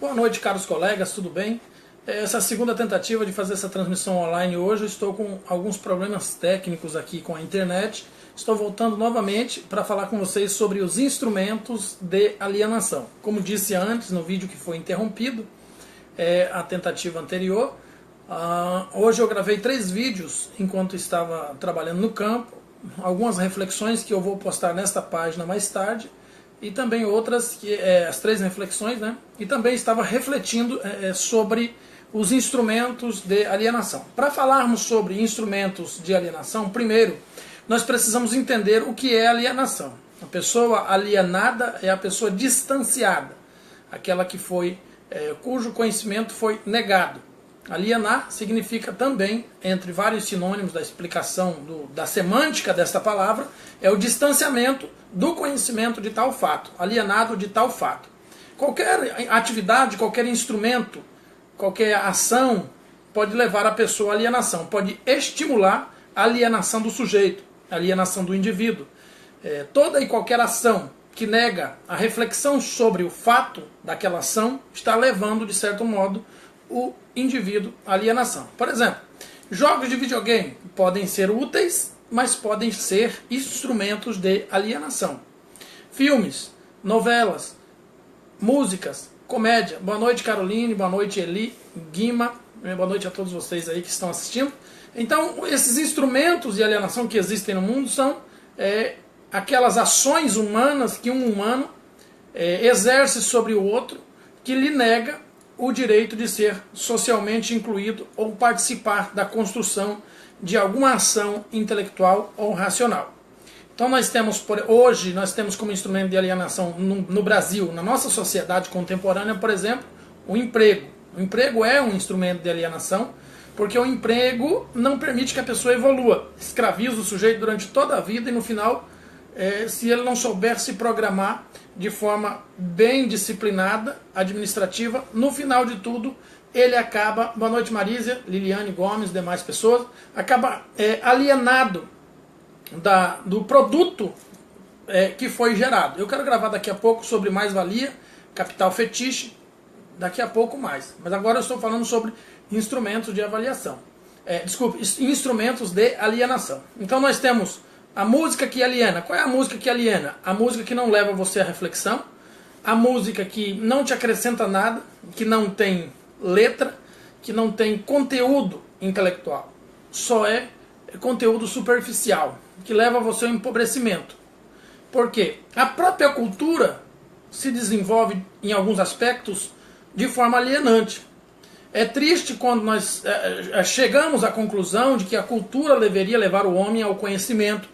Boa noite, caros colegas, tudo bem? Essa é a segunda tentativa de fazer essa transmissão online hoje. Eu estou com alguns problemas técnicos aqui com a internet. Estou voltando novamente para falar com vocês sobre os instrumentos de alienação. Como disse antes no vídeo que foi interrompido, a tentativa anterior, hoje eu gravei 3 vídeos enquanto estava trabalhando no campo, algumas reflexões que eu vou postar nesta página mais tarde, e também outras, as 3 reflexões, né? E também estava refletindo sobre os instrumentos de alienação. Para falarmos sobre instrumentos de alienação, primeiro, nós precisamos entender o que é alienação. A pessoa alienada é a pessoa distanciada, aquela que foi, cujo conhecimento foi negado. Alienar significa também, entre vários sinônimos da explicação da semântica desta palavra, é o distanciamento do conhecimento de tal fato, alienado de tal fato. Qualquer atividade, qualquer instrumento, qualquer ação pode levar a pessoa à alienação, pode estimular a alienação do sujeito, a alienação do indivíduo. Toda e qualquer ação que nega a reflexão sobre o fato daquela ação está levando, de certo modo, o indivíduo à alienação. Por exemplo, jogos de videogame podem ser úteis, mas podem ser instrumentos de alienação. Filmes, novelas, músicas, comédia. Boa noite, Caroline, boa noite, Eli, Guima, boa noite a todos vocês aí que estão assistindo. Então, esses instrumentos de alienação que existem no mundo são aquelas ações humanas que um humano exerce sobre o outro, que lhe nega o direito de ser socialmente incluído ou participar da construção de alguma ação intelectual ou racional. Então hoje nós temos como instrumento de alienação no Brasil, na nossa sociedade contemporânea, por exemplo, o emprego. O emprego é um instrumento de alienação, porque o emprego não permite que a pessoa evolua, escraviza o sujeito durante toda a vida e no final, se ele não souber se programar de forma bem disciplinada, administrativa, no final de tudo, ele acaba, boa noite Marísia, Liliane Gomes, demais pessoas, acaba alienado do produto que foi gerado. Eu quero gravar daqui a pouco sobre mais-valia, capital fetiche, daqui a pouco mais. Mas agora eu estou falando sobre instrumentos de avaliação. Instrumentos de alienação. Então nós temos a música que aliena. Qual é a música que aliena? A música que não leva você à reflexão, a música que não te acrescenta nada, que não tem letra, que não tem conteúdo intelectual. Só é conteúdo superficial, que leva você ao empobrecimento. Por quê? A própria cultura se desenvolve em alguns aspectos de forma alienante. É triste quando nós chegamos à conclusão de que a cultura deveria levar o homem ao conhecimento,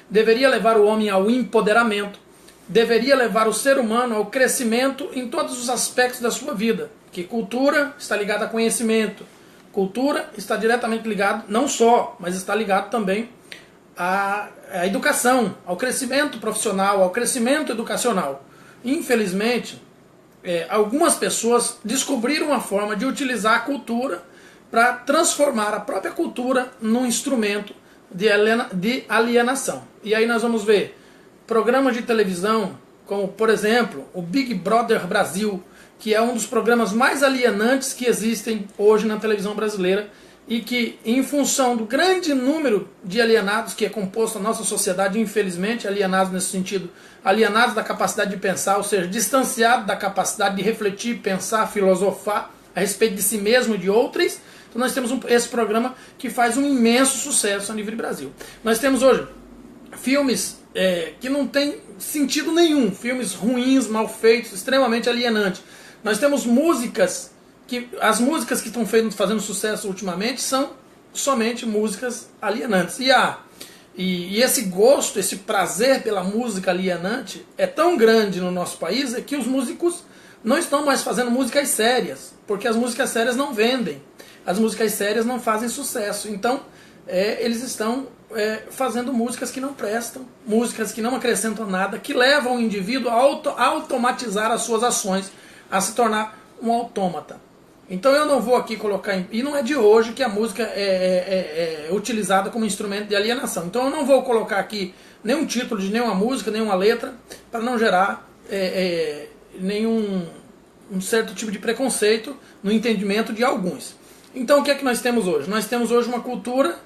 deveria levar o homem ao empoderamento, deveria levar o ser humano ao crescimento em todos os aspectos da sua vida. Que cultura está ligada a conhecimento, cultura está diretamente ligado, não só, mas está ligado também à educação, ao crescimento profissional, ao crescimento educacional. Infelizmente, algumas pessoas descobriram uma forma de utilizar a cultura para transformar a própria cultura num instrumento de alienação. E aí nós vamos ver programas de televisão, como por exemplo o Big Brother Brasil, que é um dos programas mais alienantes que existem hoje na televisão brasileira, e que, em função do grande número de alienados que é composto a nossa sociedade, infelizmente, alienados nesse sentido, alienados da capacidade de pensar, ou seja, distanciados da capacidade de refletir, pensar, filosofar a respeito de si mesmo e de outros. Então nós temos esse programa que faz um imenso sucesso a nível de Brasil. Nós temos hoje filmes que não tem sentido nenhum, filmes ruins, mal feitos, extremamente alienantes. Nós temos músicas as músicas que estão fazendo sucesso ultimamente são somente músicas alienantes. E esse gosto, esse prazer pela música alienante é tão grande no nosso país que os músicos não estão mais fazendo músicas sérias, porque as músicas sérias não vendem, as músicas sérias não fazem sucesso. Então eles estão fazendo músicas que não prestam, músicas que não acrescentam nada, que levam o indivíduo a automatizar as suas ações, a se tornar um autômata. Então eu não vou aqui colocar, e não é de hoje que a música é utilizada como instrumento de alienação. Então eu não vou colocar aqui nenhum título de nenhuma música, nenhuma letra, para não gerar um certo tipo de preconceito no entendimento de alguns. Então o que é que nós temos hoje? Nós temos hoje uma cultura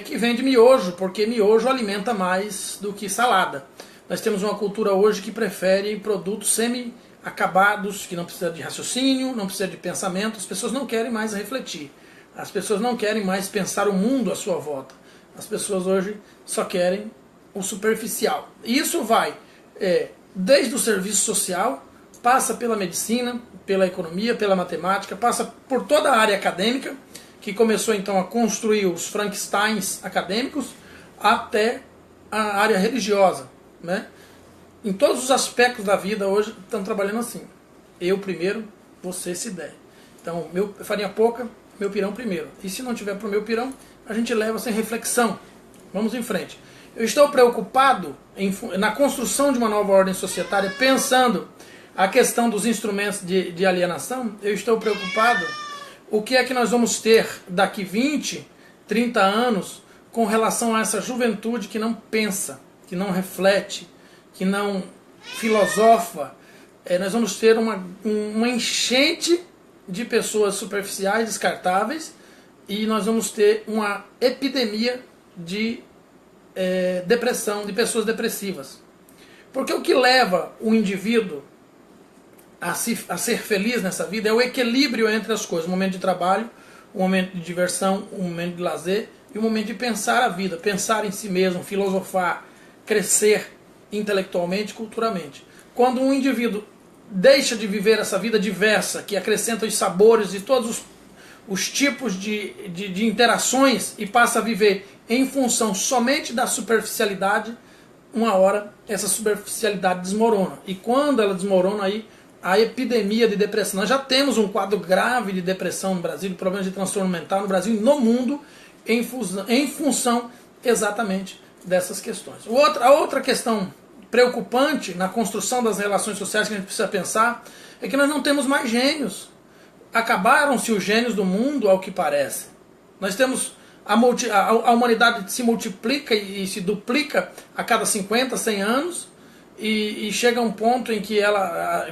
que vende miojo, porque miojo alimenta mais do que salada. Nós temos uma cultura hoje que prefere produtos semi-acabados, que não precisa de raciocínio, não precisa de pensamento. As pessoas não querem mais refletir. As pessoas não querem mais pensar o mundo à sua volta. As pessoas hoje só querem o superficial. E isso vai desde o serviço social, passa pela medicina, pela economia, pela matemática, passa por toda a área acadêmica, que começou então a construir os Frankensteins acadêmicos, até a área religiosa, né? Em todos os aspectos da vida hoje estão trabalhando assim. Eu primeiro, você se der. Então, farinha pouca, meu pirão primeiro. E se não tiver para o meu pirão, a gente leva sem reflexão. Vamos em frente. Eu estou preocupado na construção de uma nova ordem societária, pensando a questão dos instrumentos de alienação. Eu estou preocupado o que é que nós vamos ter daqui 20, 30 anos com relação a essa juventude que não pensa, que não reflete, que não filosofa. Nós vamos ter uma enchente de pessoas superficiais, descartáveis, e nós vamos ter uma epidemia de depressão, de pessoas depressivas. Porque o que leva o indivíduo a ser feliz nessa vida é o equilíbrio entre as coisas, o momento de trabalho, o momento de diversão, o momento de lazer e o momento de pensar a vida, pensar em si mesmo, filosofar, crescer intelectualmente, culturalmente. Quando um indivíduo deixa de viver essa vida diversa, que acrescenta os sabores de todos os tipos de interações e passa a viver em função somente da superficialidade, uma hora essa superficialidade desmorona. E quando ela desmorona, aí a epidemia de depressão. Nós já temos um quadro grave de depressão no Brasil, de problemas de transtorno mental no Brasil e no mundo, em função exatamente dessas questões. A outra questão preocupante na construção das relações sociais que a gente precisa pensar é que nós não temos mais gênios. Acabaram-se os gênios do mundo, ao que parece. Nós temos a humanidade se multiplica e se duplica a cada 50, 100 anos, e chega um ponto em que ela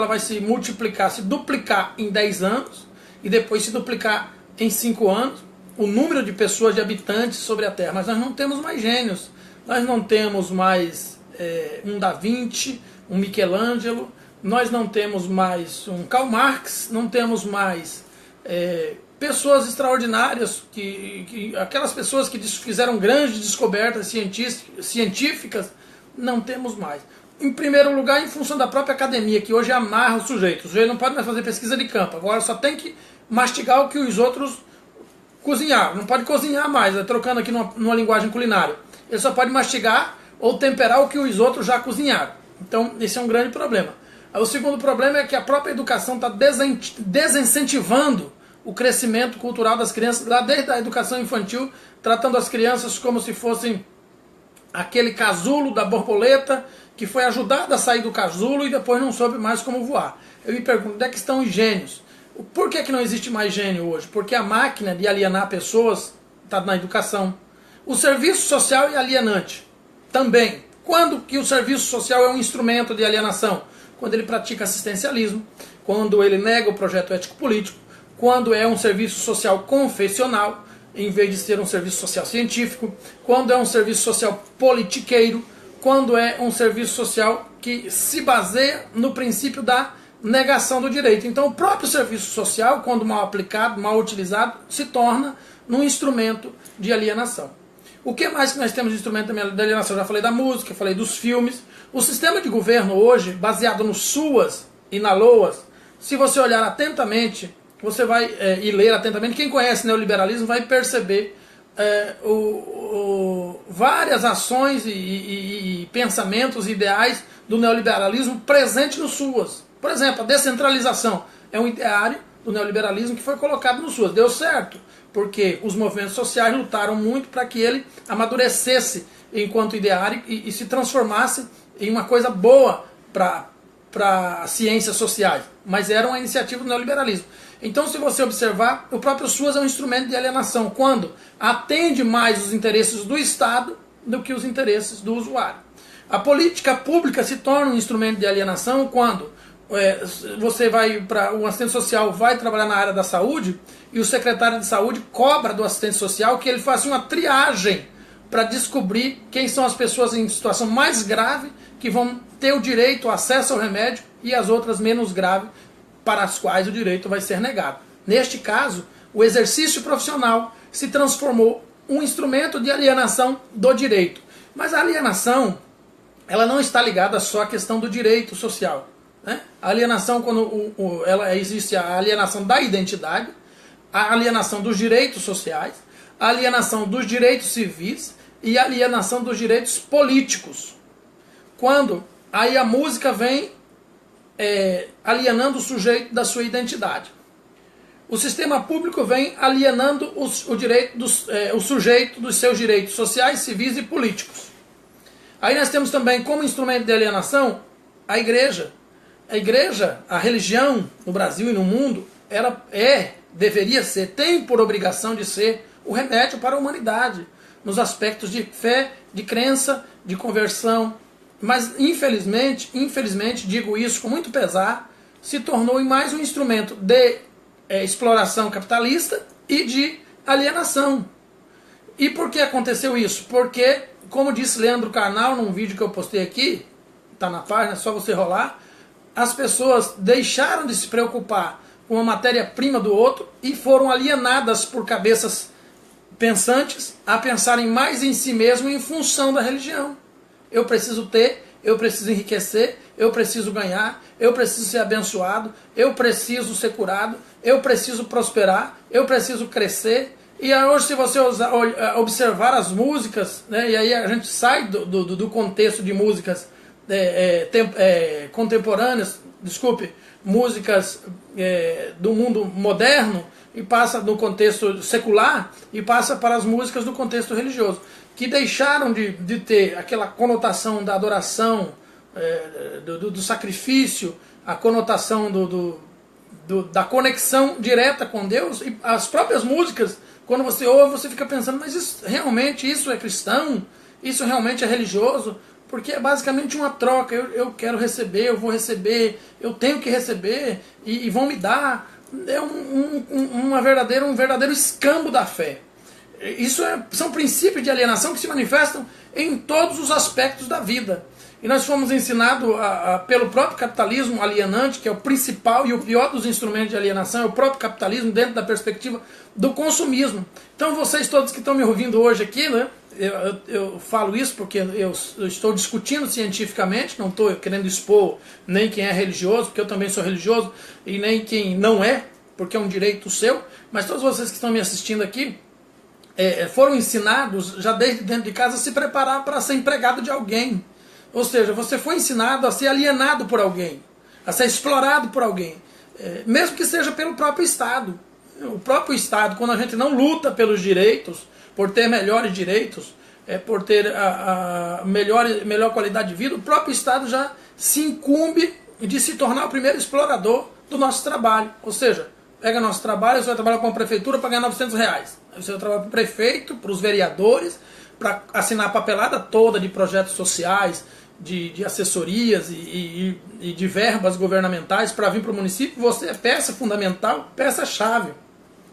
vai se multiplicar, se duplicar em 10 anos, e depois se duplicar em 5 anos, o número de pessoas, de habitantes sobre a Terra. Mas nós não temos mais gênios, nós não temos mais um Da Vinci, um Michelangelo, nós não temos mais um Karl Marx, não temos mais pessoas extraordinárias, aquelas pessoas que fizeram grandes descobertas científicas, não temos mais. Em primeiro lugar, em função da própria academia, que hoje amarra o sujeito. O sujeito não pode mais fazer pesquisa de campo, agora só tem que mastigar o que os outros cozinharam. Não pode cozinhar mais, trocando aqui numa linguagem culinária. Ele só pode mastigar ou temperar o que os outros já cozinharam. Então, esse é um grande problema. O segundo problema é que a própria educação está desincentivando o crescimento cultural das crianças, lá desde a educação infantil, tratando as crianças como se fossem aquele casulo da borboleta que foi ajudado a sair do casulo e depois não soube mais como voar. Eu me pergunto, onde é que estão os gênios? Por que não existe mais gênio hoje? Porque a máquina de alienar pessoas está na educação. O serviço social é alienante também. Quando que o serviço social é um instrumento de alienação? Quando ele pratica assistencialismo, quando ele nega o projeto ético-político, quando é um serviço social confessional, em vez de ser um serviço social científico, quando é um serviço social politiqueiro, quando é um serviço social que se baseia no princípio da negação do direito. Então o próprio serviço social, quando mal aplicado, mal utilizado, se torna num instrumento de alienação. O que mais que nós temos de instrumento de alienação? Eu já falei da música, falei dos filmes. O sistema de governo hoje, baseado no SUAS e na LOAS, se você olhar atentamente, você vai e ler atentamente, quem conhece neoliberalismo vai perceber várias ações e pensamentos ideais do neoliberalismo presente no SUAS. Por exemplo, a descentralização é um ideário do neoliberalismo que foi colocado no SUAS. Deu certo, porque os movimentos sociais lutaram muito para que ele amadurecesse enquanto ideário e se transformasse em uma coisa boa para ciências sociais. Mas era uma iniciativa do neoliberalismo. Então, se você observar, o próprio SUAS é um instrumento de alienação, quando atende mais os interesses do Estado do que os interesses do usuário. A política pública se torna um instrumento de alienação quando você vai para o assistente social, vai trabalhar na área da saúde e o secretário de saúde cobra do assistente social que ele faça uma triagem para descobrir quem são as pessoas em situação mais grave que vão ter o direito, ao acesso ao remédio, e as outras menos graves para as quais o direito vai ser negado. Neste caso, o exercício profissional se transformou um instrumento de alienação do direito. Mas a alienação, ela não está ligada só à questão do direito social, né? A alienação, quando existe a alienação da identidade, a alienação dos direitos sociais, a alienação dos direitos civis e a alienação dos direitos políticos. Quando aí a música vem alienando o sujeito da sua identidade. O sistema público vem alienando o sujeito dos seus direitos sociais, civis e políticos. Aí nós temos também como instrumento de alienação a igreja. A igreja, a religião no Brasil e no mundo, ela deveria ser, tem por obrigação de ser o remédio para a humanidade, nos aspectos de fé, de crença, de conversão. Mas infelizmente, digo isso com muito pesar, se tornou em mais um instrumento de exploração capitalista e de alienação. E por que aconteceu isso? Porque, como disse Leandro Carnal num vídeo que eu postei aqui, está na página, é só você rolar, as pessoas deixaram de se preocupar com a matéria-prima do outro e foram alienadas por cabeças pensantes a pensarem mais em si mesmo em função da religião. Eu preciso ter, eu preciso enriquecer, eu preciso ganhar, eu preciso ser abençoado, eu preciso ser curado, eu preciso prosperar, eu preciso crescer. E hoje, se você observar as músicas, né, e aí a gente sai do contexto de músicas contemporâneas, músicas do mundo moderno, e passa do contexto secular e passa para as músicas do contexto religioso, que deixaram de ter aquela conotação da adoração, do sacrifício, a conotação da conexão direta com Deus. E as próprias músicas, quando você ouve, você fica pensando, mas realmente isso é cristão? Isso realmente é religioso? Porque é basicamente uma troca. Eu quero receber, eu vou receber, eu tenho que receber e vão me dar. É um verdadeiro escambo da fé. Isso são princípios de alienação que se manifestam em todos os aspectos da vida. E nós fomos ensinados pelo próprio capitalismo alienante, que é o principal e o pior dos instrumentos de alienação, é o próprio capitalismo dentro da perspectiva do consumismo. Então vocês todos que estão me ouvindo hoje aqui, né, eu falo isso porque eu estou discutindo cientificamente, não estou querendo expor nem quem é religioso, porque eu também sou religioso, e nem quem não é, porque é um direito seu, mas todos vocês que estão me assistindo aqui, foram ensinados já desde dentro de casa a se preparar para ser empregado de alguém. Ou seja, você foi ensinado a ser alienado por alguém, a ser explorado por alguém, mesmo que seja pelo próprio Estado. O próprio Estado, quando a gente não luta pelos direitos, por ter melhores direitos, por ter a melhor qualidade de vida, o próprio Estado já se incumbe de se tornar o primeiro explorador do nosso trabalho. Ou seja, pega nosso trabalho, você vai trabalhar com a prefeitura para ganhar R$900. Aí você vai trabalhar para o prefeito, para os vereadores, para assinar a papelada toda de projetos sociais, de assessorias e de verbas governamentais para vir para o município. Você é peça fundamental, peça-chave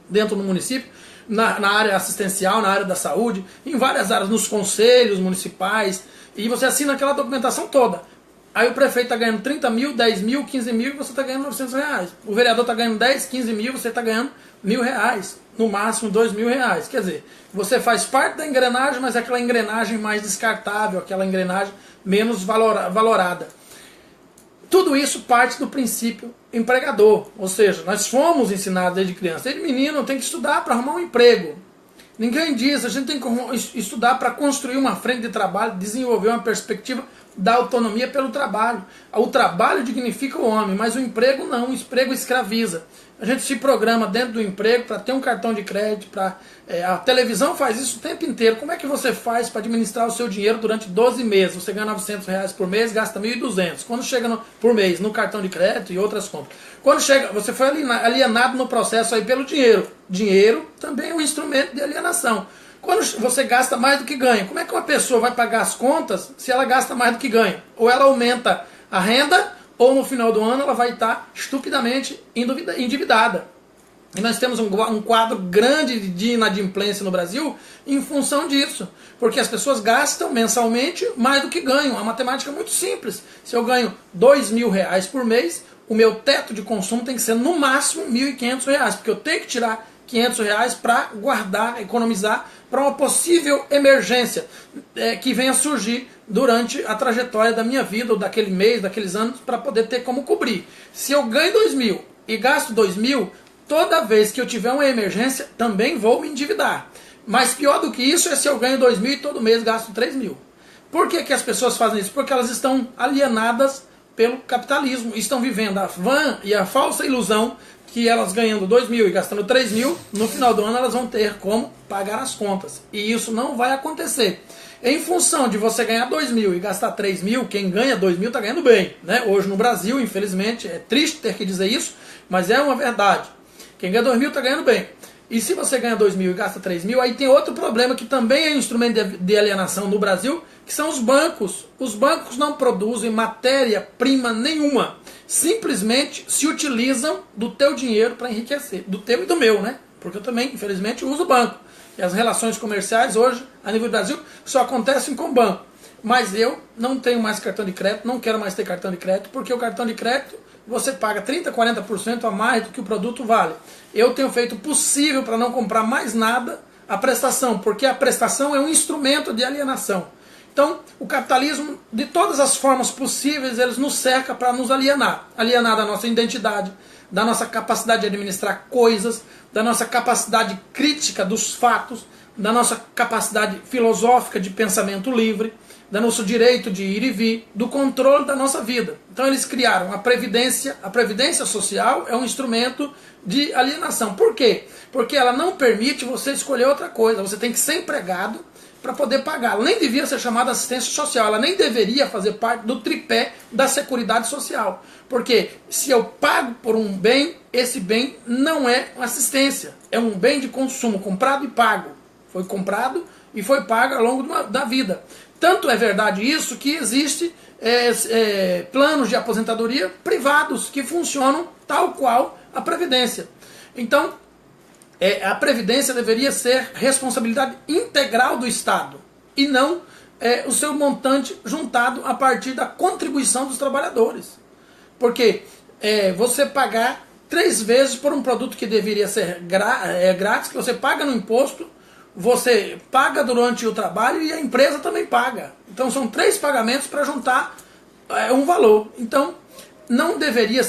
dentro do município, na área assistencial, na área da saúde, em várias áreas, nos conselhos municipais, e você assina aquela documentação toda. Aí o prefeito está ganhando 30 mil, 10 mil, 15 mil e você está ganhando R$900. O vereador está ganhando 10, 15 mil, você está ganhando R$1.000, no máximo R$2.000. Quer dizer, você faz parte da engrenagem, mas é aquela engrenagem mais descartável, aquela engrenagem menos valorada. Tudo isso parte do princípio empregador, ou seja, nós fomos ensinados desde criança, desde menino tem que estudar para arrumar um emprego. Ninguém diz, a gente tem que estudar para construir uma frente de trabalho, desenvolver uma perspectiva da autonomia pelo trabalho. O trabalho dignifica o homem, mas o emprego não, o emprego escraviza. A gente se programa dentro do emprego para ter um cartão de crédito, a televisão faz isso o tempo inteiro. Como é que você faz para administrar o seu dinheiro durante 12 meses? Você ganha R$900 por mês, gasta 1.200. Quando chega por mês no cartão de crédito e outras compras. Quando chega, você foi alienado no processo aí pelo dinheiro. Dinheiro também é um instrumento de alienação. Quando você gasta mais do que ganha, como é que uma pessoa vai pagar as contas se ela gasta mais do que ganha? Ou ela aumenta a renda, ou no final do ano ela vai estar estupidamente endividada. E nós temos um quadro grande de inadimplência no Brasil em função disso. Porque as pessoas gastam mensalmente mais do que ganham. A matemática é muito simples. Se eu ganho R$2.000 por mês, o meu teto de consumo tem que ser no máximo R$1.500. Porque eu tenho que tirar R$500 para guardar, economizar para uma possível emergência que venha surgir durante a trajetória da minha vida, ou daquele mês, daqueles anos, para poder ter como cobrir. Se eu ganho 2.000 e gasto 2.000, toda vez que eu tiver uma emergência, também vou me endividar. Mas pior do que isso é se eu ganho 2.000 e todo mês gasto 3.000. Por que que as pessoas fazem isso? Porque elas estão alienadas pelo capitalismo. Estão vivendo a vã e a falsa ilusão que elas ganhando 2.000 e gastando 3.000, no final do ano elas vão ter como pagar as contas. E isso não vai acontecer. Em função de você ganhar 2.000 e gastar 3.000, quem ganha 2.000 está ganhando bem. Né? Hoje no Brasil, infelizmente, é triste ter que dizer isso, mas é uma verdade. Quem ganha 2.000 está ganhando bem. E se você ganha 2.000 e gasta 3.000, aí tem outro problema que também é instrumento de alienação no Brasil, que são os bancos. Os bancos não produzem matéria-prima nenhuma. Simplesmente se utilizam do teu dinheiro para enriquecer. Do teu e do meu, né? Porque eu também, infelizmente, uso o banco. E as relações comerciais hoje, a nível do Brasil, só acontecem com o banco. Mas eu não tenho mais cartão de crédito, não quero mais ter cartão de crédito, porque o cartão de crédito você paga 30%, 40% a mais do que o produto vale. Eu tenho feito o possível para não comprar mais nada a prestação, porque a prestação é um instrumento de alienação. Então, o capitalismo, de todas as formas possíveis, eles nos cerca para nos alienar. Alienar da nossa identidade, da nossa capacidade de administrar coisas, da nossa capacidade crítica dos fatos, da nossa capacidade filosófica de pensamento livre, do nosso direito de ir e vir, do controle da nossa vida. Então eles criaram a previdência social é um instrumento de alienação. Por quê? Porque ela não permite você escolher outra coisa, você tem que ser empregado para poder pagar. Ela nem devia ser chamada assistência social, ela nem deveria fazer parte do tripé da Seguridade Social. Porque se eu pago por um bem, esse bem não é assistência, é um bem de consumo, comprado e pago. Foi comprado e foi pago ao longo da vida. Tanto é verdade isso que existe planos de aposentadoria privados que funcionam tal qual a Previdência. Então, a Previdência deveria ser responsabilidade integral do Estado e não o seu montante juntado a partir da contribuição dos trabalhadores. Porque você pagar 3 vezes por um produto que deveria ser grátis, que você paga no imposto, você paga durante o trabalho e a empresa também paga. Então são 3 pagamentos para juntar um valor. Então não deveria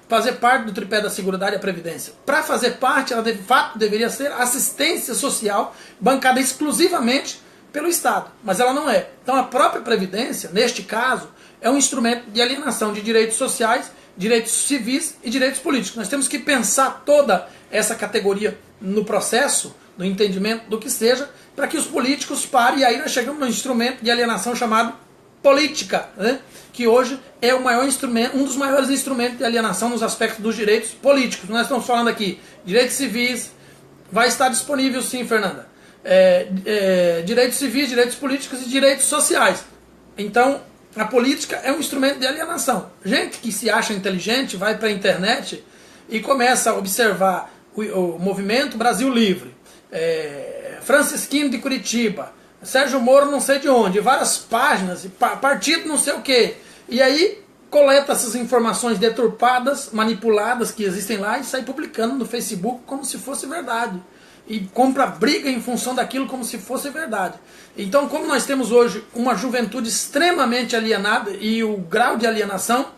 fazer parte do tripé da Seguridade e a Previdência. Para fazer parte, ela de fato deveria ser assistência social bancada exclusivamente pelo Estado. Mas ela não é. Então a própria Previdência, neste caso, é um instrumento de alienação de direitos sociais, direitos civis e direitos políticos. Nós temos que pensar toda essa categoria no processo do entendimento do que seja, para que os políticos parem, e aí nós chegamos no instrumento de alienação chamado política, né? Que hoje é o maior instrumento, um dos maiores instrumentos de alienação nos aspectos dos direitos políticos. Nós estamos falando aqui, direitos civis, vai estar disponível sim, Fernanda, direitos civis, direitos políticos e direitos sociais. Então, a política é um instrumento de alienação. Gente que se acha inteligente vai para a internet e começa a observar o movimento Brasil Livre, Francisquinho de Curitiba, Sérgio Moro não sei de onde, várias páginas, partido não sei o que, e aí coleta essas informações deturpadas, manipuladas que existem lá e sai publicando no Facebook como se fosse verdade, e compra briga em função daquilo como se fosse verdade. Então, como nós temos hoje uma juventude extremamente alienada, e o grau de alienação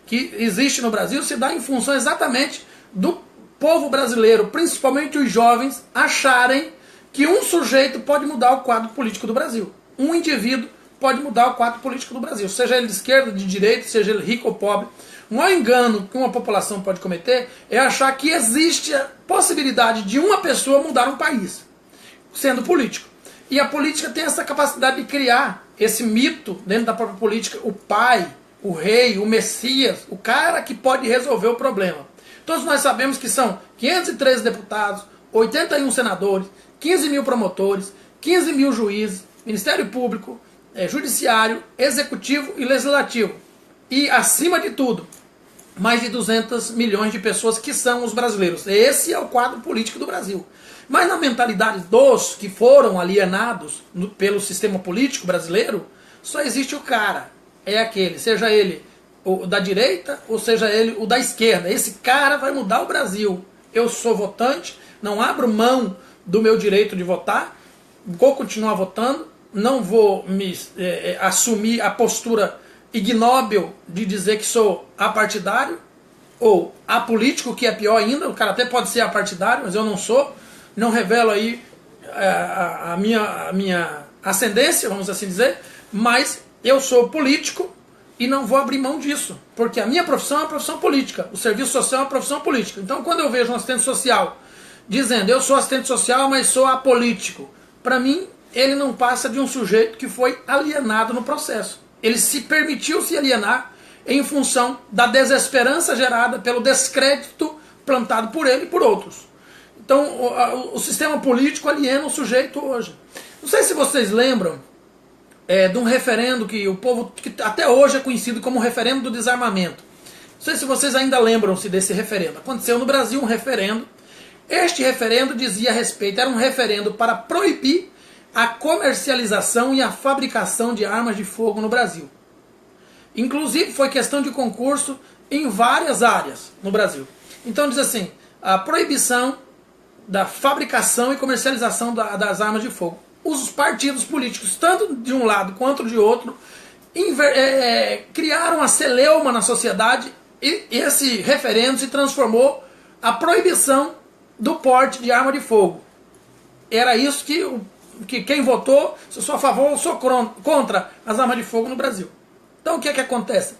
que existe no Brasil se dá em função exatamente do povo brasileiro, principalmente os jovens, acharem que um sujeito pode mudar o quadro político do Brasil. Um indivíduo pode mudar o quadro político do Brasil, seja ele de esquerda, de direita, seja ele rico ou pobre. O maior engano que uma população pode cometer é achar que existe a possibilidade de uma pessoa mudar um país, sendo político. E a política tem essa capacidade de criar esse mito dentro da própria política, o pai, o rei, o messias, o cara que pode resolver o problema. Todos nós sabemos que são 513 deputados, 81 senadores, 15 mil promotores, 15 mil juízes, Ministério Público, Judiciário, Executivo e Legislativo. E, acima de tudo, mais de 200 milhões de pessoas que são os brasileiros. Esse é o quadro político do Brasil. Mas na mentalidade dos que foram alienados pelo sistema político brasileiro, só existe o cara. É aquele, seja ele o da direita ou seja ele o da esquerda. Esse cara vai mudar o Brasil. Eu sou votante, não abro mão do meu direito de votar, vou continuar votando, não vou me assumir a postura ignóbil de dizer que sou apartidário ou apolítico, que é pior ainda. O cara até pode ser apartidário, mas eu não sou. Não revelo aí a minha ascendência, vamos assim dizer, mas eu sou político e não vou abrir mão disso, porque a minha profissão é uma profissão política, o serviço social é uma profissão política. Então quando eu vejo um assistente social dizendo eu sou assistente social, mas sou apolítico, para mim ele não passa de um sujeito que foi alienado no processo. Ele se permitiu se alienar em função da desesperança gerada pelo descrédito plantado por ele e por outros. Então o sistema político aliena o sujeito hoje. Não sei se vocês lembram de um referendo que o povo, que até hoje é conhecido como referendo do desarmamento. Não sei se vocês ainda lembram-se desse referendo. Aconteceu no Brasil um referendo. Este referendo dizia a respeito, era um referendo para proibir a comercialização e a fabricação de armas de fogo no Brasil. Inclusive foi questão de concurso em várias áreas no Brasil. Então diz assim, a proibição da fabricação e comercialização das armas de fogo. Os partidos políticos, tanto de um lado quanto de outro, criaram a celeuma na sociedade e esse referendo se transformou a proibição do porte de arma de fogo. Era isso que quem votou, se eu sou a favor ou sou contra as armas de fogo no Brasil. Então o que é que acontece?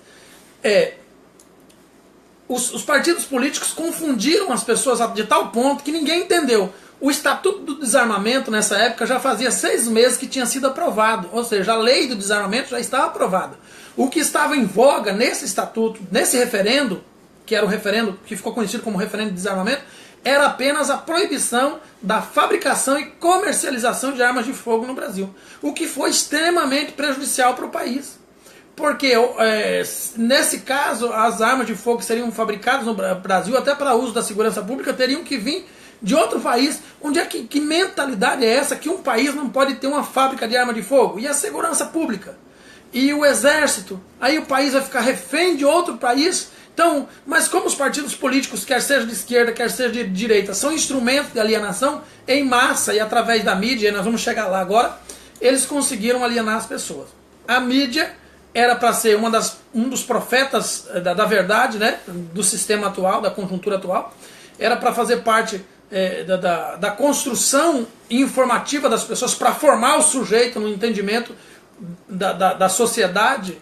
Os partidos políticos confundiram as pessoas de tal ponto que ninguém entendeu. O Estatuto do Desarmamento, nessa época, já fazia 6 meses que tinha sido aprovado. Ou seja, a lei do desarmamento já estava aprovada. O que estava em voga nesse estatuto, nesse referendo, que era o referendo que ficou conhecido como referendo de desarmamento, era apenas a proibição da fabricação e comercialização de armas de fogo no Brasil. O que foi extremamente prejudicial para o país. Porque nesse caso, as armas de fogo que seriam fabricadas no Brasil, até para uso da segurança pública, teriam que vir de outro país. Onde é que mentalidade é essa que um país não pode ter uma fábrica de arma de fogo? E a segurança pública? E o exército? Aí o país vai ficar refém de outro país? Então, mas como os partidos políticos, quer seja de esquerda, quer seja de direita, são instrumentos de alienação em massa e através da mídia, e nós vamos chegar lá agora, eles conseguiram alienar as pessoas. A mídia era para ser um dos profetas da verdade, né, do sistema atual, da conjuntura atual, era para fazer parte da construção informativa das pessoas, para formar o sujeito no entendimento da sociedade,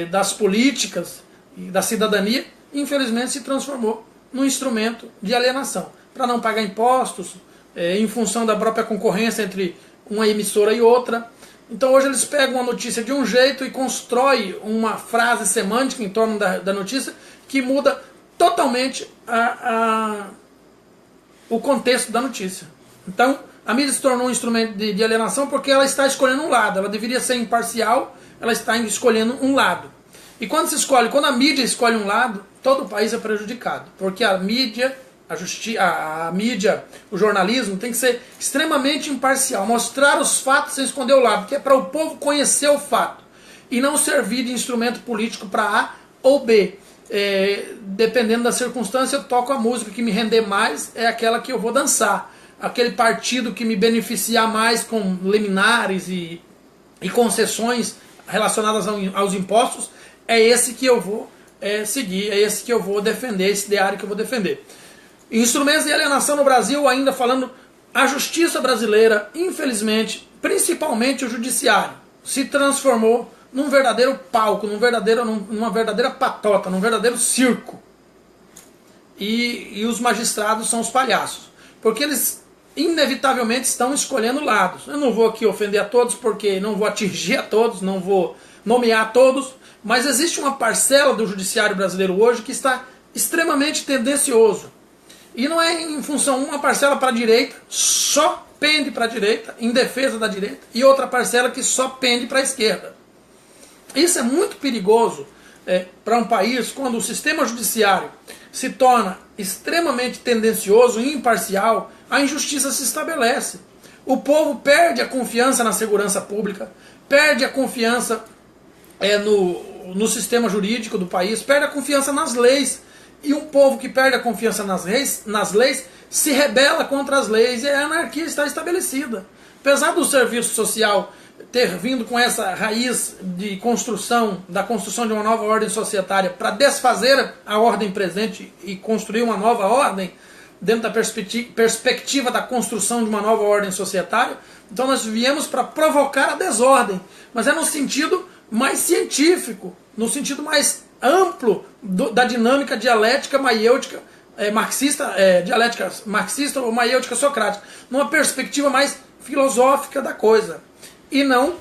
das políticas e da cidadania. Infelizmente se transformou num instrumento de alienação, para não pagar impostos, em função da própria concorrência entre uma emissora e outra. Então hoje eles pegam uma notícia de um jeito e constroem uma frase semântica em torno da notícia que muda totalmente o contexto da notícia. Então a mídia se tornou um instrumento de alienação porque ela está escolhendo um lado. Ela deveria ser imparcial, ela está escolhendo um lado. E quando a mídia escolhe um lado, todo o país é prejudicado. Porque a mídia, a mídia, o jornalismo tem que ser extremamente imparcial, mostrar os fatos sem esconder o lado, que é para o povo conhecer o fato e não servir de instrumento político para A ou B. Dependendo da circunstância, eu toco a música que me render mais, é aquela que eu vou dançar. Aquele partido que me beneficiar mais com liminares e concessões relacionadas aos impostos, é esse que eu vou seguir, é esse que eu vou defender, esse ideário que eu vou defender. Instrumentos de alienação no Brasil, ainda falando, a justiça brasileira, infelizmente, principalmente o judiciário, se transformou num verdadeiro palco, numa verdadeira patota, num verdadeiro circo. E os magistrados são os palhaços, porque eles inevitavelmente estão escolhendo lados. Eu não vou aqui ofender a todos, porque não vou atingir a todos, não vou nomear a todos, mas existe uma parcela do judiciário brasileiro hoje que está extremamente tendencioso. E não é em função, uma parcela para a direita, só pende para a direita, em defesa da direita, e outra parcela que só pende para a esquerda. Isso é muito perigoso, para um país quando o sistema judiciário se torna extremamente tendencioso e imparcial, a injustiça se estabelece. O povo perde a confiança na segurança pública, perde a confiança no sistema jurídico do país, perde a confiança nas leis. E um povo que perde a confiança nas leis se rebela contra as leis e a anarquia está estabelecida. Apesar do serviço social ter vindo com essa raiz de construção, da construção de uma nova ordem societária para desfazer a ordem presente e construir uma nova ordem dentro da perspectiva da construção de uma nova ordem societária, então nós viemos para provocar a desordem, mas é no sentido mais científico, no sentido mais amplo da dinâmica dialética maiêutica marxista, dialética marxista ou maiêutica socrática, numa perspectiva mais filosófica da coisa, e não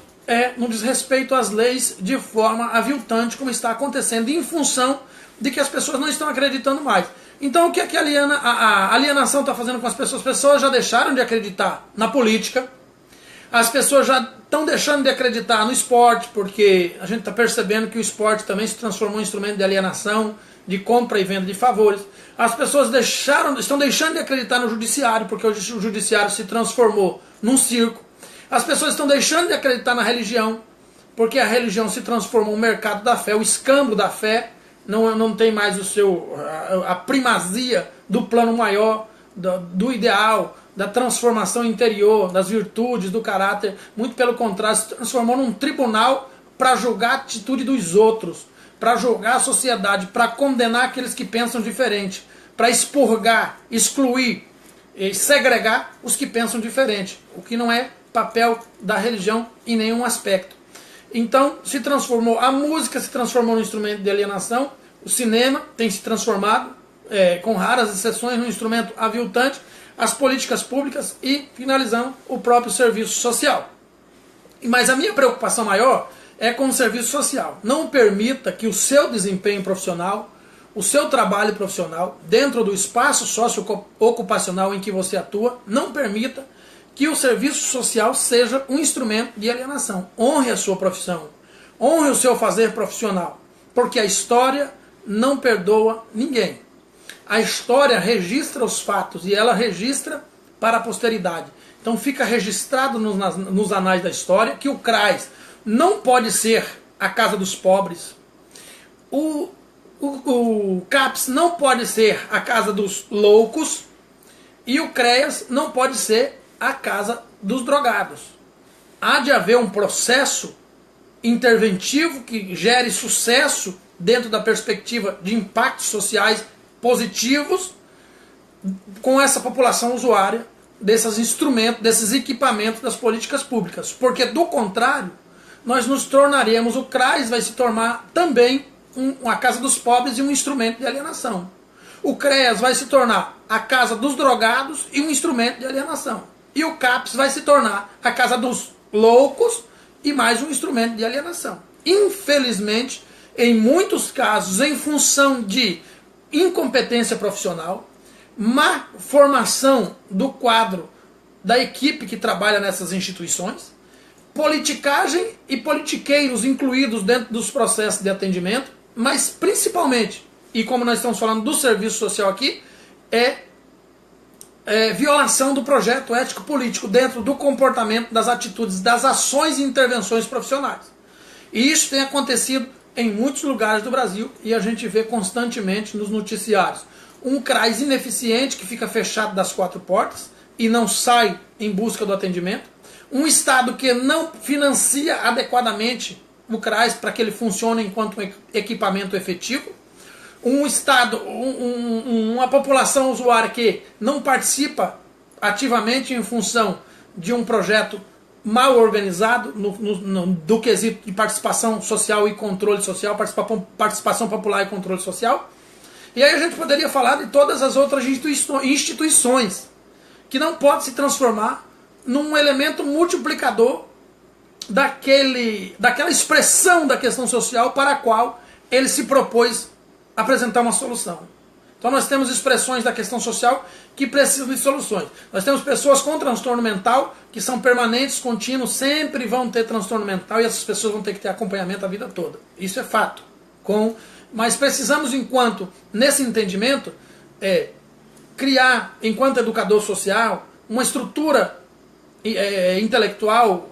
no desrespeito às leis de forma aviltante, como está acontecendo, em função de que as pessoas não estão acreditando mais. Então o que é que a alienação está fazendo com as pessoas? As pessoas já deixaram de acreditar na política, as pessoas já estão deixando de acreditar no esporte, porque a gente está percebendo que o esporte também se transformou em instrumento de alienação, de compra e venda de favores. As pessoas estão deixando de acreditar no judiciário, porque hoje o judiciário se transformou num circo. As pessoas estão deixando de acreditar na religião, porque a religião se transformou no mercado da fé, o escambo da fé, não tem mais a primazia do plano maior, do ideal, da transformação interior, das virtudes, do caráter. Muito pelo contrário, se transformou num tribunal para julgar a atitude dos outros, para julgar a sociedade, para condenar aqueles que pensam diferente, para expurgar, excluir, segregar os que pensam diferente, o que não é papel da religião em nenhum aspecto. Então se transformou, a música se transformou num instrumento de alienação, o cinema tem se transformado, com raras exceções, num instrumento aviltante, as políticas públicas e, finalizando, o próprio serviço social. Mas a minha preocupação maior é com o serviço social. Não permita que o seu desempenho profissional, o seu trabalho profissional, dentro do espaço socio-ocupacional em que você atua, não permita que o serviço social seja um instrumento de alienação. Honre a sua profissão, honre o seu fazer profissional, porque a história não perdoa ninguém. A história registra os fatos e ela registra para a posteridade. Então fica registrado nos anais da história que o CRAS não pode ser a casa dos pobres, o CAPS não pode ser a casa dos loucos e o CREAS não pode ser a casa dos drogados. Há de haver um processo interventivo que gere sucesso dentro da perspectiva de impactos sociais positivos com essa população usuária desses instrumentos, desses equipamentos das políticas públicas. Porque do contrário, nós nos tornaremos, o CRAS vai se tornar também a casa dos pobres e um instrumento de alienação. O CREAS vai se tornar a casa dos drogados e um instrumento de alienação. E o CAPS vai se tornar a casa dos loucos e mais um instrumento de alienação. Infelizmente, em muitos casos, em função de incompetência profissional, má formação do quadro da equipe que trabalha nessas instituições, politicagem e politiqueiros incluídos dentro dos processos de atendimento, mas principalmente, e como nós estamos falando do serviço social aqui, violação do projeto ético-político dentro do comportamento, das atitudes, das ações e intervenções profissionais. E isso tem acontecido em muitos lugares do Brasil e a gente vê constantemente nos noticiários. Um CRAS ineficiente que fica fechado das quatro portas e não sai em busca do atendimento. Um Estado que não financia adequadamente o CRAS para que ele funcione enquanto um equipamento efetivo. Um Estado, uma população usuária que não participa ativamente em função de um projeto mal organizado do quesito de participação social e controle social, participação popular e controle social. E aí a gente poderia falar de todas as outras instituições que não podem se transformar num elemento multiplicador daquela expressão da questão social para a qual ele se propôs apresentar uma solução. Então nós temos expressões da questão social que precisam de soluções. Nós temos pessoas com transtorno mental que são permanentes, contínuos, sempre vão ter transtorno mental e essas pessoas vão ter que ter acompanhamento a vida toda. Isso é fato. Mas precisamos, nesse entendimento, criar, enquanto educador social, uma estrutura intelectual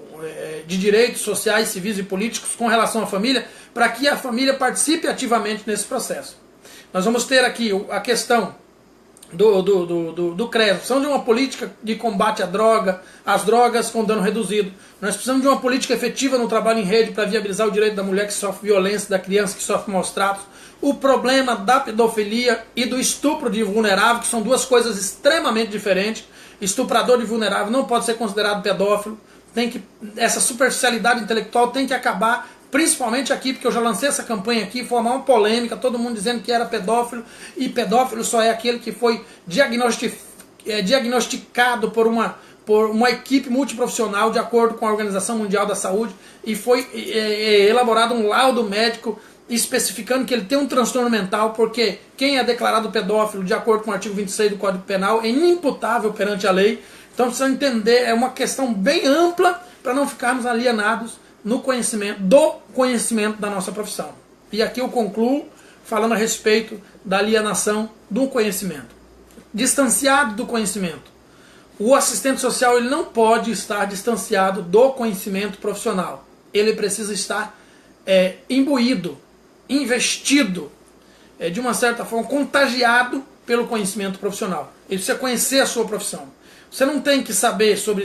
de direitos sociais, civis e políticos com relação à família, para que a família participe ativamente nesse processo. Nós vamos ter aqui a questão do CRES. Precisamos de uma política de combate às drogas com dano reduzido. Nós precisamos de uma política efetiva no trabalho em rede para viabilizar o direito da mulher que sofre violência, da criança que sofre maus tratos. O problema da pedofilia e do estupro de vulnerável, que são duas coisas extremamente diferentes. Estuprador de vulnerável não pode ser considerado pedófilo. Essa superficialidade intelectual tem que acabar, principalmente aqui, porque eu já lancei essa campanha aqui, formar uma polêmica, todo mundo dizendo que era pedófilo, e pedófilo só é aquele que foi diagnosticado por uma equipe multiprofissional de acordo com a Organização Mundial da Saúde, e foi elaborado um laudo médico especificando que ele tem um transtorno mental, porque quem é declarado pedófilo, de acordo com o artigo 26 do Código Penal, é inimputável perante a lei. Então precisa entender, é uma questão bem ampla para não ficarmos alienados do conhecimento da nossa profissão. E aqui eu concluo falando a respeito da alienação do conhecimento. Distanciado do conhecimento. O assistente social ele não pode estar distanciado do conhecimento profissional. Ele precisa estar imbuído, investido, de uma certa forma, contagiado pelo conhecimento profissional. Ele precisa conhecer a sua profissão. Você não tem que saber sobre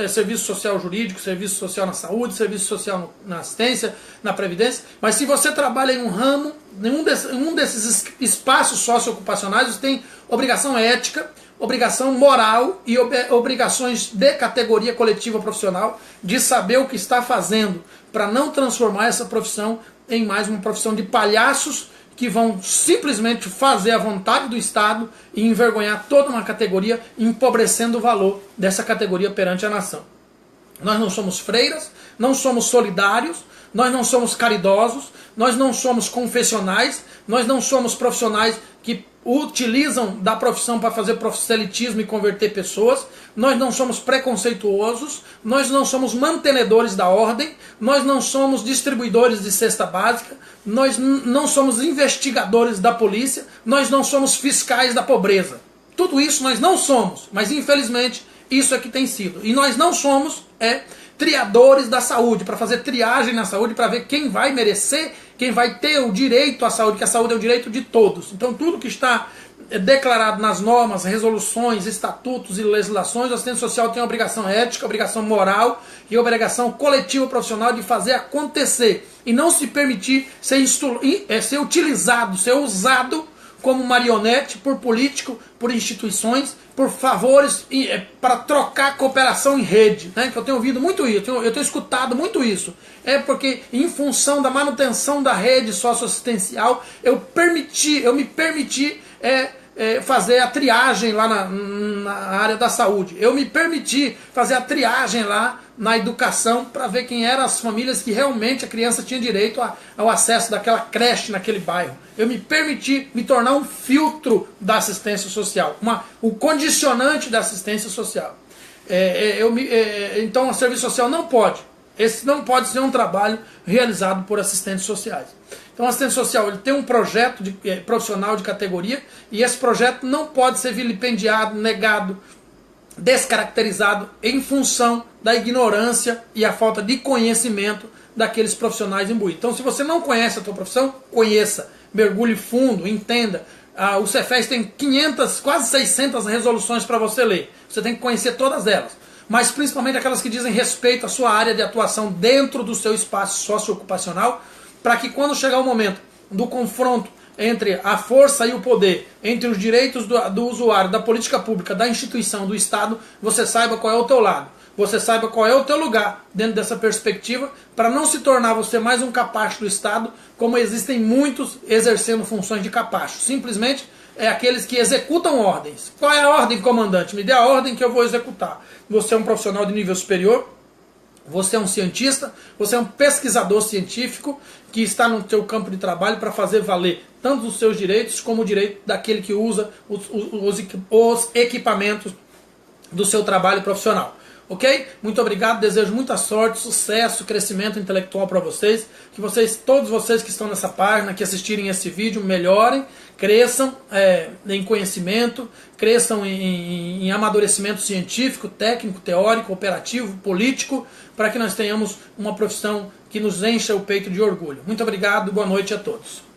serviço social jurídico, serviço social na saúde, serviço social na assistência, na previdência, mas se você trabalha em um ramo, em um desses espaços socioocupacionais, você tem obrigação ética, obrigação moral e obrigações de categoria coletiva profissional de saber o que está fazendo para não transformar essa profissão em mais uma profissão de palhaços que vão simplesmente fazer a vontade do Estado e envergonhar toda uma categoria, empobrecendo o valor dessa categoria perante a nação. Nós não somos freiras, não somos solidários, nós não somos caridosos, nós não somos confessionais, nós não somos profissionais que utilizam da profissão para fazer proselitismo e converter pessoas, nós não somos preconceituosos, nós não somos mantenedores da ordem, nós não somos distribuidores de cesta básica, nós não somos investigadores da polícia, nós não somos fiscais da pobreza. Tudo isso nós não somos, mas infelizmente isso é que tem sido. E nós não somos triadores da saúde, para fazer triagem na saúde, para ver quem vai merecer, quem vai ter o direito à saúde, que a saúde é o direito de todos. Então tudo que está declarado nas normas, resoluções, estatutos e legislações, o assistente social tem uma obrigação ética, obrigação moral e obrigação coletiva profissional de fazer acontecer e não se permitir ser utilizado, ser usado como marionete por político, por instituições, por favores, para trocar cooperação em rede, né? Que eu tenho ouvido muito isso, eu tenho escutado muito isso. É porque em função da manutenção da rede socioassistencial, eu me permiti fazer a triagem lá na área da saúde. Eu me permiti fazer a triagem lá na educação para ver quem eram as famílias que realmente a criança tinha direito ao acesso daquela creche naquele bairro. Eu me permiti me tornar um filtro da assistência social, o condicionante da assistência social. Então o serviço social não pode. Esse não pode ser um trabalho realizado por assistentes sociais. Então o assistente social ele tem um projeto profissional de categoria e esse projeto não pode ser vilipendiado, negado, descaracterizado em função da ignorância e a falta de conhecimento daqueles profissionais imbuídos. Então se você não conhece a tua profissão, conheça, mergulhe fundo, entenda. O Cefes tem 500, quase 600 resoluções para você ler. Você tem que conhecer todas elas. Mas principalmente aquelas que dizem respeito à sua área de atuação dentro do seu espaço socioocupacional, para que quando chegar o momento do confronto entre a força e o poder, entre os direitos do usuário, da política pública, da instituição, do Estado, você saiba qual é o teu lado. Você saiba qual é o teu lugar dentro dessa perspectiva, para não se tornar você mais um capacho do Estado, como existem muitos exercendo funções de capacho. Simplesmente aqueles que executam ordens. Qual é a ordem, comandante? Me dê a ordem que eu vou executar. Você é um profissional de nível superior, você é um cientista, você é um pesquisador científico que está no seu campo de trabalho para fazer valer tanto os seus direitos como o direito daquele que usa os equipamentos do seu trabalho profissional. Ok? Muito obrigado, desejo muita sorte, sucesso, crescimento intelectual para vocês. Que vocês, todos vocês que estão nessa página, que assistirem esse vídeo, melhorem, cresçam em conhecimento, cresçam em amadurecimento científico, técnico, teórico, operativo, político, para que nós tenhamos uma profissão que nos encha o peito de orgulho. Muito obrigado, boa noite a todos.